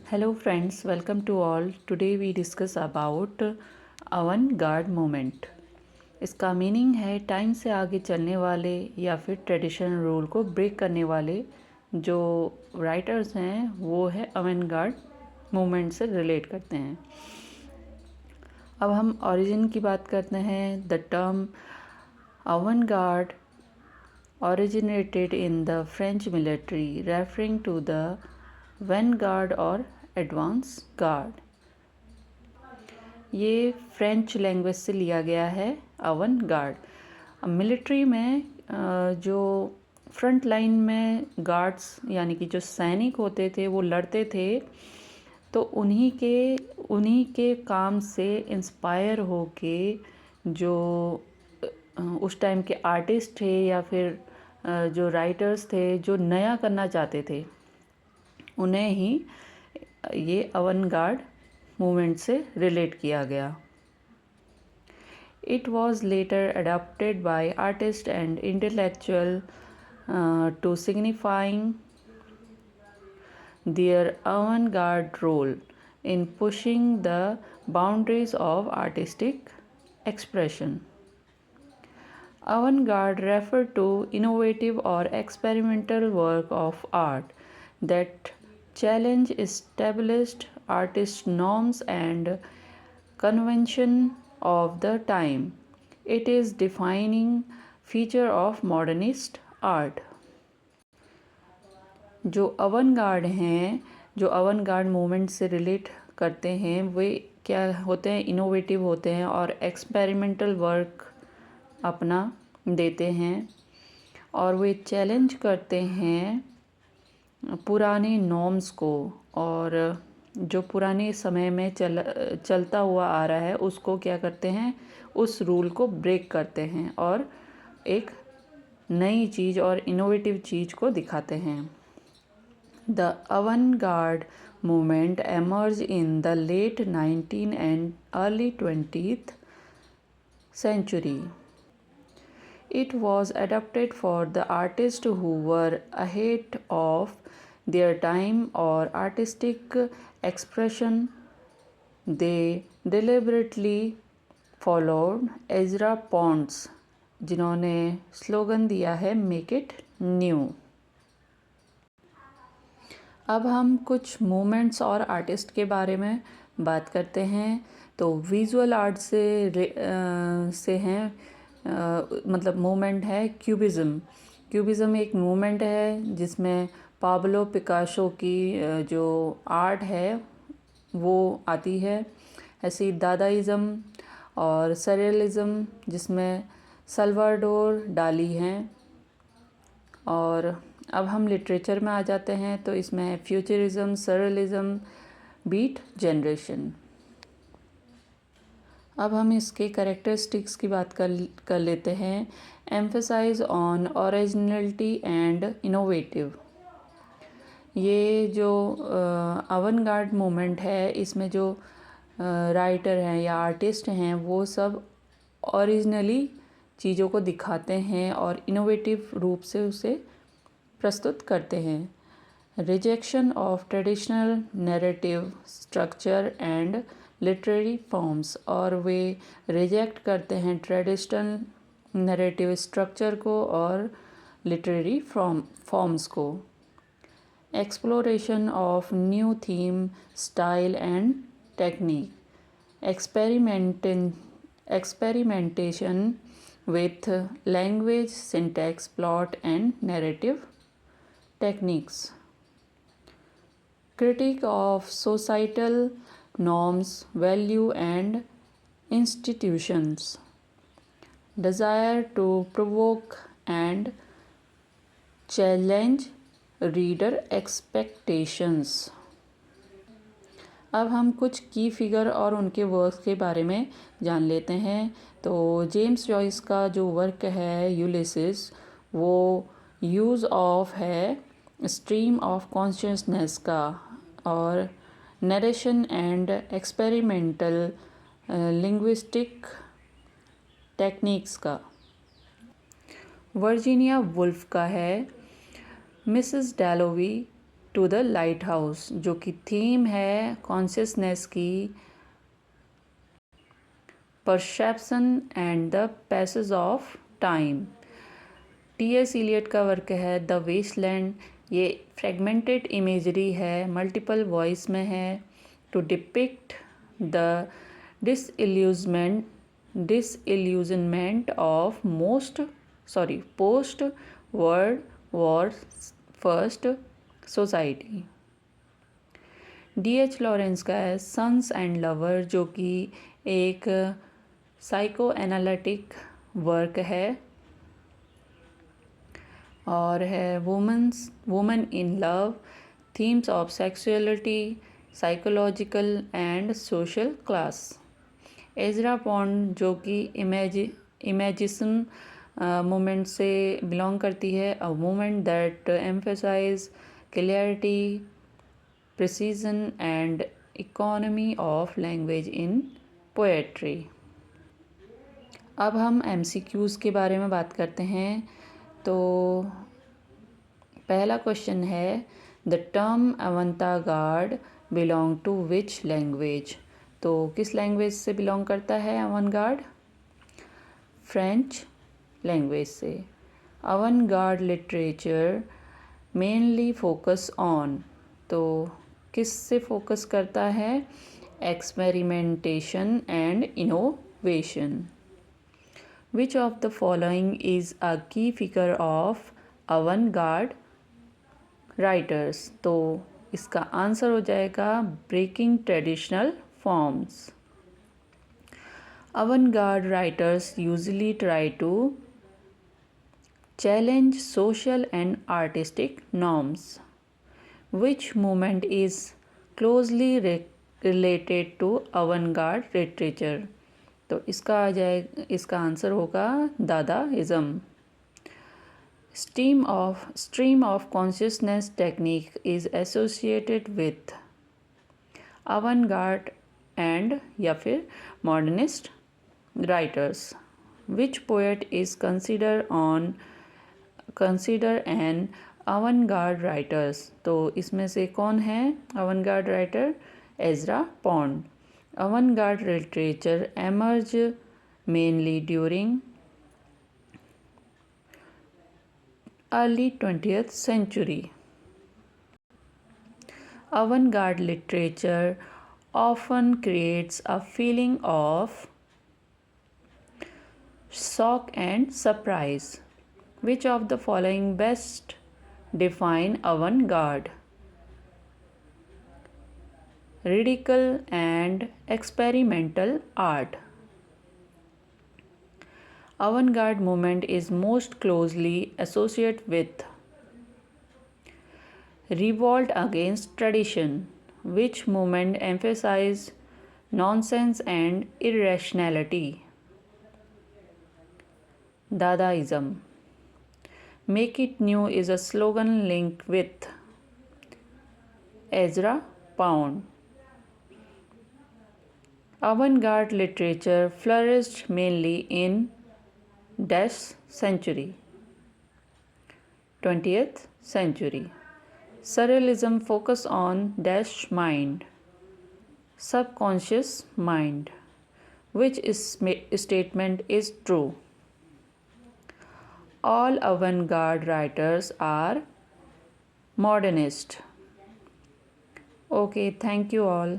Hello friends, welcome to all. Today we discuss about avant-garde movement. इसका meaning है time से आगे चलने वाले या फिर ट्रेडिशनल रूल को ब्रेक करने वाले जो राइटर्स हैं वो है avant-garde मूवमेंट से रिलेट करते हैं। अब हम ओरिजिन की बात करते हैं। The term avant-garde originated in the French military, referring to the vanguard और एडवांस गार्ड। ये फ्रेंच लैंग्वेज से लिया गया है अवन गार्ड। मिलिट्री में जो फ्रंट लाइन में गार्ड्स यानी कि जो सैनिक होते थे वो लड़ते थे, तो उन्हीं के काम से इंस्पायर होके जो उस टाइम के आर्टिस्ट थे या फिर जो राइटर्स थे जो नया करना चाहते थे, उन्हें ही ये avant-garde मूवमेंट से रिलेट किया गया। It was later adopted by artist and intellectual to signifying their avant-garde role in pushing the boundaries of artistic expression. Avant-garde refer to innovative or experimental work of art that challenge established artist norms and convention of the time. It is defining feature of modernist art. जो avant-garde हैं, जो avant-garde movement से relate करते हैं, वे क्या होते हैं? Innovative होते हैं और एक्सपेरिमेंटल वर्क अपना देते हैं और वे चैलेंज करते हैं पुराने नॉर्म्स को, और जो पुराने समय में चलता हुआ आ रहा है उसको क्या करते हैं? उस रूल को ब्रेक करते हैं और एक नई चीज़ और इनोवेटिव चीज़ को दिखाते हैं। The avant-garde movement emerged in the late 19th and early 20th century. It was adapted for the artists who were ahead of their time or artistic expression. They deliberately followed Ezra Pound's, जिन्होंने slogan दिया है make it new. अब हम कुछ movements और artist के बारे में बात करते हैं। तो विजुअल आर्ट से हैं मतलब मूवमेंट है क्यूबिज़म। क्यूबिज़म एक मूवमेंट है जिसमें पाब्लो पिकासो की जो आर्ट है वो आती है। ऐसी दादाइज़म और सरेलिज़म जिसमें सल्वाडोर डाली हैं। और अब हम लिटरेचर में आ जाते हैं, तो इसमें फ्यूचरिज्म, सरेलिज़म, बीट जनरेशन। अब हम इसके कैरेक्टरिस्टिक्स की बात कर लेते हैं। Emphasise on originality and innovative. ये जो avant-garde मूवमेंट है, इसमें जो राइटर हैं या आर्टिस्ट हैं वो सब ओरिजिनली चीज़ों को दिखाते हैं और इनोवेटिव रूप से उसे प्रस्तुत करते हैं। Rejection of traditional narrative structure and literary forms, और वे रिजेक्ट करते हैं ट्रेडिशनल नैरेटिव स्ट्रक्चर को और लिटरेरी फॉर्म्स को। Exploration of new theme, style and technique. Experimentation with language, syntax, plot and narrative techniques. Critique of societal norms, value and institutions. Desire to provoke and challenge reader expectations. अब हम कुछ की figure और उनके works के बारे में जान लेते हैं। तो जेम्स जॉयस का जो वर्क है यूलिसिस, वो यूज़ ऑफ है स्ट्रीम ऑफ कॉन्शियसनेस का और narration and experimental linguistic techniques का। वर्जीनिया वुल्फ का है Mrs Dalloway to the lighthouse, जो कि थीम है कॉन्शियसनेस की, perception and the passage of time. T S. Eliot का वर्क है द वेस्टलैंड। ये फ्रेगमेंटेड इमेजरी है, मल्टीपल वॉइस में है, to depict the disillusionment of post world war first society. D H. Lawrence का है सन्स एंड लवर, जो कि एक साइको एनालिटिक वर्क है, और है woman in love, themes of sexuality, psychological and social class. Ezra Pound, जो कि इमेजिसन मूवमेंट से बिलोंग करती है, a movement that emphasise clarity, precision and economy of language in poetry. अब हम MCQs के बारे में बात करते हैं। तो पहला क्वेश्चन है the term avant-garde belong to which language. तो किस लैंग्वेज से बिलोंग करता है अवंगार्ड? फ्रेंच लैंग्वेज से। अवंगार्ड लिटरेचर मेनली फोकस ऑन, तो किस से फोकस करता है? Experimentation and innovation. Which of the following is a key figure of avant-garde writers? तो इसका आंसर हो जाएगा breaking traditional forms. Avant-garde writers usually try to challenge social and artistic norms. Which movement is closely related to avant-garde literature? तो इसका answer होगा Dadaism. Stream of consciousness technique is associated with avant-garde and या फिर modernist writers. Which poet is consider an avant-garde writers? तो इसमें से कौन है avant-garde writer? Ezra Pound. Avant-garde literature emerged mainly during early 20th century. Avant-garde literature often creates a feeling of shock and surprise. Which of the following best define avant-garde? Radical and experimental art. Avant-garde movement is most closely associated with revolt against tradition. Which movement emphasized nonsense and irrationality? Dadaism. Make it new is a slogan linked with Ezra Pound. Avant-garde literature flourished mainly in century, 20th century. Surrealism focused on mind, subconscious mind. Which statement is true? All avant-garde writers are modernist. Okay, thank you all.